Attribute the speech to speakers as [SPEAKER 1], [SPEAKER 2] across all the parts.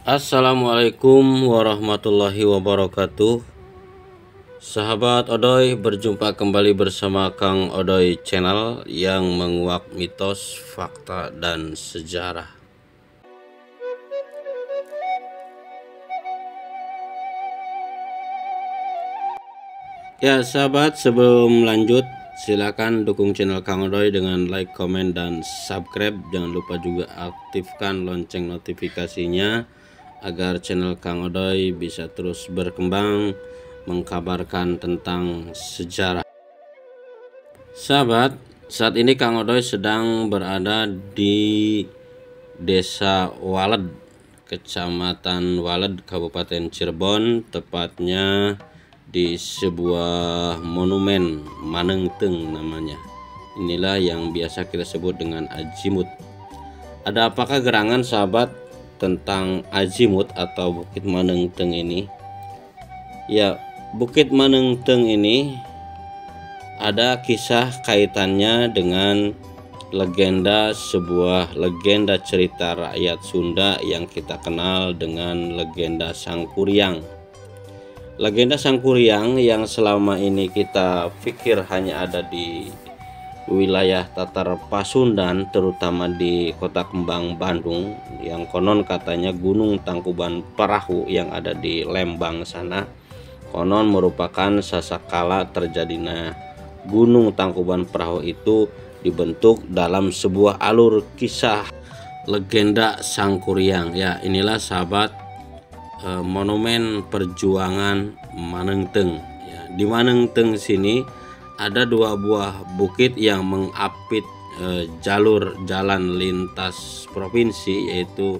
[SPEAKER 1] Assalamualaikum warahmatullahi wabarakatuh. Sahabat Odoy, berjumpa kembali bersama Kang Odoy channel yang menguak mitos, fakta, dan sejarah. Ya sahabat, sebelum lanjut silakan dukung channel Kang Odoy dengan like, komen, dan subscribe. Jangan lupa juga aktifkan lonceng notifikasinya agar channel Kang Odoy bisa terus berkembang mengkabarkan tentang sejarah. Sahabat, saat ini Kang Odoy sedang berada di Desa Waled, Kecamatan Waled, Kabupaten Cirebon, tepatnya di sebuah monumen Manengteng namanya. Inilah yang biasa kita sebut dengan Azimut. Ada apakah gerangan sahabat tentang Azimut atau Bukit Manengteng ini? Ya, Bukit Manengteng ini ada kisah kaitannya dengan sebuah legenda cerita rakyat Sunda yang kita kenal dengan legenda Sangkuriang. Legenda Sangkuriang yang selama ini kita pikir hanya ada di wilayah Tatar Pasundan, terutama di Kota Kembang, Bandung, yang konon katanya Gunung Tangkuban Perahu yang ada di Lembang sana, konon merupakan sasakala terjadinya Gunung Tangkuban Perahu itu dibentuk dalam sebuah alur kisah legenda Sangkuriang. Ya, inilah sahabat monumen perjuangan Manengteng. Ya, di Manengteng sini ada dua buah bukit yang mengapit jalur jalan lintas provinsi, yaitu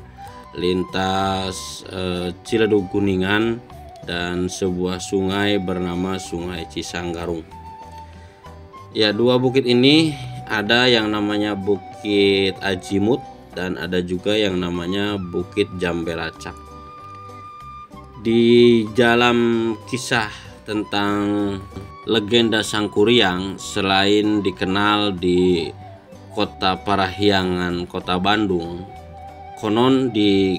[SPEAKER 1] lintas Ciledug Kuningan dan sebuah sungai bernama Sungai Cisanggarung. Ya, dua bukit ini ada yang namanya Bukit Azimut dan ada juga yang namanya Bukit Jambelacak. Di dalam kisah tentang legenda Sangkuriang, selain dikenal di Kota Parahyangan, Kota Bandung, konon di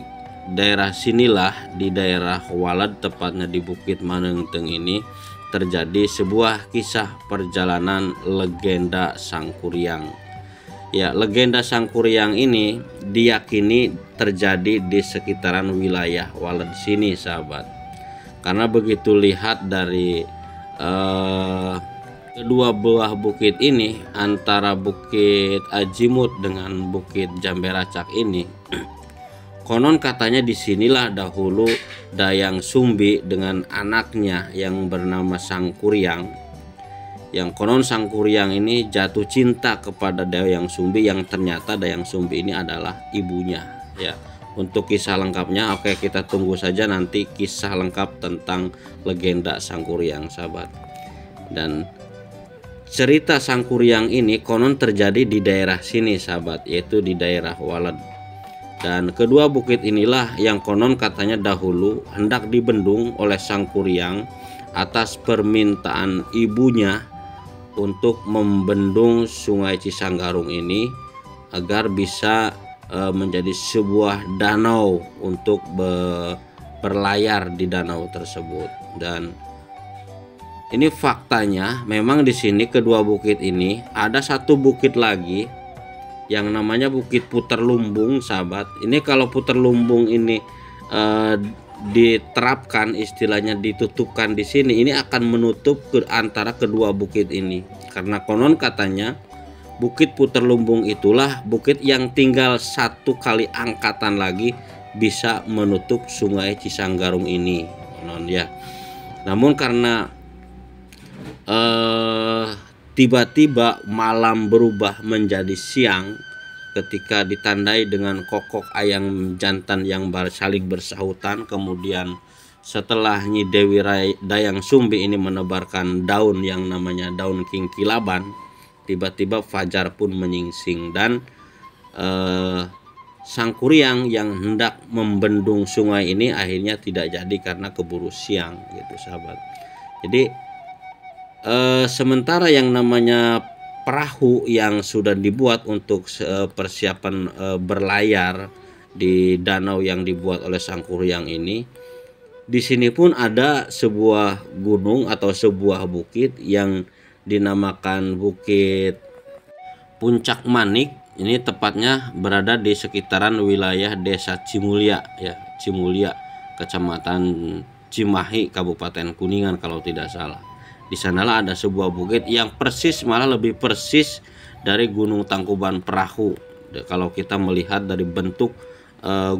[SPEAKER 1] daerah sinilah, di daerah Waled, tepatnya di Bukit Manengteng ini, terjadi sebuah kisah perjalanan legenda Sangkuriang. Ya, legenda Sangkuriang ini diyakini terjadi di sekitaran wilayah Waled sini sahabat. Karena begitu lihat dari kedua buah bukit ini, antara Bukit Azimut dengan Bukit Jambelacak ini, konon katanya disinilah dahulu Dayang Sumbi dengan anaknya yang bernama Sangkuriang. Yang konon Sangkuriang ini jatuh cinta kepada Dayang Sumbi, yang ternyata Dayang Sumbi ini adalah ibunya. Ya, untuk kisah lengkapnya, oke, kita tunggu saja nanti kisah lengkap tentang legenda Sangkuriang sahabat. Dan cerita Sangkuriang ini konon terjadi di daerah sini sahabat, yaitu di daerah Waled. Dan kedua bukit inilah yang konon katanya dahulu hendak dibendung oleh Sangkuriang atas permintaan ibunya untuk membendung Sungai Cisanggarung ini agar bisa menjadi sebuah danau untuk berlayar di danau tersebut. Dan ini faktanya memang di sini kedua bukit ini ada satu bukit lagi yang namanya Bukit Puter Lumbung sahabat. Ini kalau Puter Lumbung ini diterapkan, istilahnya ditutupkan di sini, ini akan menutup ke antara kedua bukit ini, karena konon katanya Bukit Puter Lumbung itulah bukit yang tinggal satu kali angkatan lagi bisa menutup Sungai Cisanggarung ini, konon ya. Namun karena tiba-tiba malam berubah menjadi siang ketika ditandai dengan kokok ayam jantan yang saling bersahutan, kemudian setelah Nyi Dewi Dayang Sumbi ini menebarkan daun yang namanya daun kingkilaban, tiba-tiba fajar pun menyingsing dan Sangkuriang yang hendak membendung sungai ini akhirnya tidak jadi karena keburu siang gitu sahabat. Jadi sementara yang namanya perahu yang sudah dibuat untuk persiapan berlayar di danau yang dibuat oleh Sangkuriang ini. Di sini pun ada sebuah gunung atau sebuah bukit yang dinamakan Bukit Puncak Manik. Ini tepatnya berada di sekitaran wilayah Desa Cimulya ya, Cimulya, Kecamatan Cimahi, Kabupaten Kuningan kalau tidak salah. Di sanalah ada sebuah bukit yang persis, malah lebih persis dari Gunung Tangkuban Perahu. Kalau kita melihat dari bentuk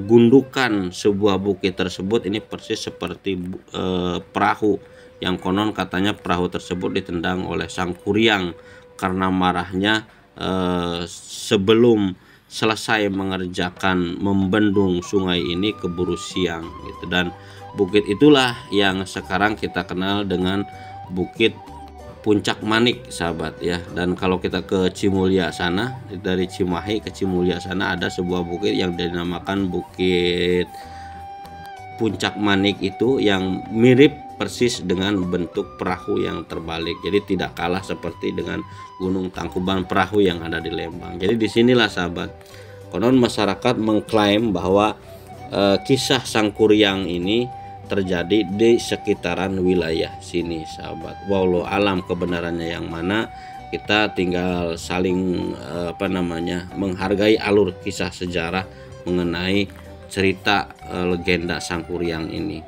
[SPEAKER 1] gundukan sebuah bukit tersebut, ini persis seperti perahu yang konon katanya perahu tersebut ditendang oleh Sangkuriang karena marahnya sebelum selesai mengerjakan membendung sungai ini keburu siang gitu. Dan bukit itulah yang sekarang kita kenal dengan Bukit Puncak Manik, sahabat ya. Dan kalau kita ke Cimulya sana, dari Cimahi ke Cimulya sana ada sebuah bukit yang dinamakan Bukit Puncak Manik itu, yang mirip persis dengan bentuk perahu yang terbalik. Jadi tidak kalah seperti dengan Gunung Tangkuban Perahu yang ada di Lembang. Jadi disinilah sahabat, konon masyarakat mengklaim bahwa kisah Sangkuriang ini terjadi di sekitaran wilayah sini, sahabat. Wallahu alam kebenarannya yang mana, kita tinggal saling menghargai alur kisah sejarah mengenai cerita legenda Sangkuriang ini.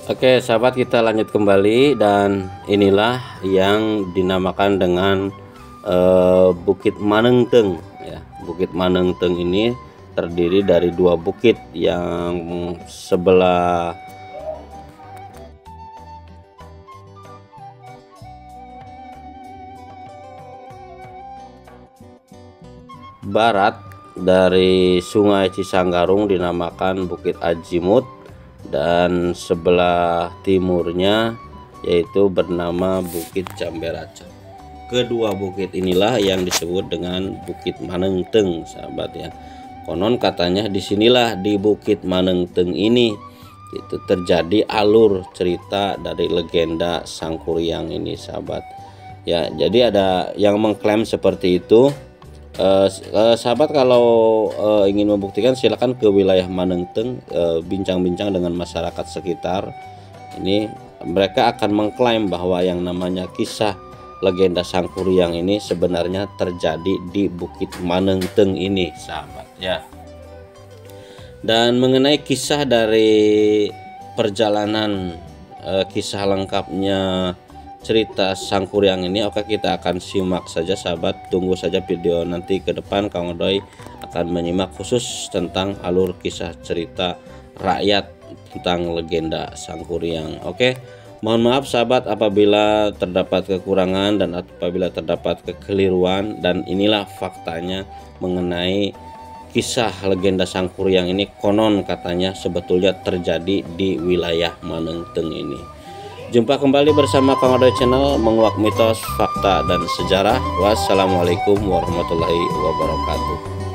[SPEAKER 1] Oke sahabat, kita lanjut kembali, dan inilah yang dinamakan dengan Bukit Manengteng ya. Bukit Manengteng ini terdiri dari dua bukit yang sebelah barat dari Sungai Cisanggarung dinamakan Bukit Ajimut, dan sebelah timurnya yaitu bernama Bukit Jamberacak. Kedua bukit inilah yang disebut dengan Bukit Manengteng, sahabat ya. Konon katanya disinilah di Bukit Manengteng ini itu terjadi alur cerita dari legenda Sangkuriang ini, sahabat ya. Jadi ada yang mengklaim seperti itu. Sahabat kalau ingin membuktikan silakan ke wilayah Manengteng, bincang-bincang dengan masyarakat sekitar. Ini mereka akan mengklaim bahwa yang namanya kisah legenda Sangkuriang ini sebenarnya terjadi di Bukit Manengteng ini, sahabat ya. Dan mengenai kisah dari perjalanan kisah lengkapnya cerita Sangkuriang ini, oke, kita akan simak saja sahabat. Tunggu saja video nanti ke depan, Kang Odoy akan menyimak khusus tentang alur kisah cerita rakyat tentang legenda Sangkuriang. Oke, mohon maaf sahabat apabila terdapat kekurangan dan apabila terdapat kekeliruan, dan inilah faktanya mengenai kisah legenda Sangkuriang ini. Konon katanya sebetulnya terjadi di wilayah Manengteng ini. Jumpa kembali bersama Kang Odoy Channel, menguak mitos, fakta, dan sejarah. Wassalamualaikum warahmatullahi wabarakatuh.